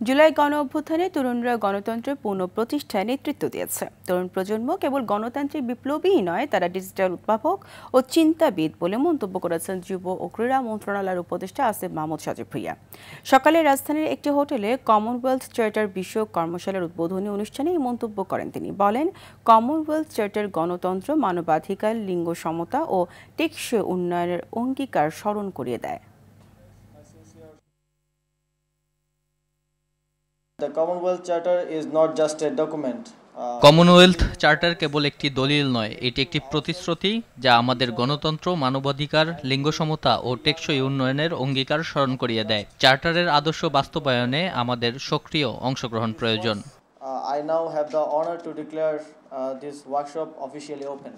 জুলাই গণ-অভ্যুত্থানে তরুণরা গণতন্ত্রের পুনঃপ্রতিষ্ঠায় নেতৃত্ব দিয়েছে। তরুণ প্রজন্ম কেবল গণতান্ত্রিক বিপ্লবীই নয়, তারা ডিজিটাল উদ্ভাবক ও চিন্তাবিদ বলে মন্তব্য করেছেন যুব ও ক্রীড়া মন্ত্রণালয়ের উপদেষ্টা আসিফ মাহমুদ সজীব ভুঁইয়া। সকালে রাজধানীর একটি হোটেলে কমনওয়েলথ চার্টার বিষয়ক কর্মশালার উদ্বোধনী অনুষ্ঠানে এই মন্তব্য করেন তিনি। বলেন, কমনওয়েলথ চার্টার গণতন্ত্র, মানবাধিকার, লিঙ্গ সমতা ও টেকসই উন্নয়নের অঙ্গীকার স্মরণ করিয়ে দেয়। The Commonwealth Charter is not just a document. Commonwealth charter কেবল একটি দলিল নয়, এটি একটি প্রতিশ্রুতি যা আমাদের গণতন্ত্র, মানবাধিকার, লিঙ্গ সমতা ও টেকসই উন্নয়নের অঙ্গীকার স্মরণ করিয়ে দেয়। চার্টারের আদর্শ বাস্তবায়নে আমাদের সক্রিয় অংশগ্রহণ প্রয়োজন। I now have the honor to declare this workshop officially open.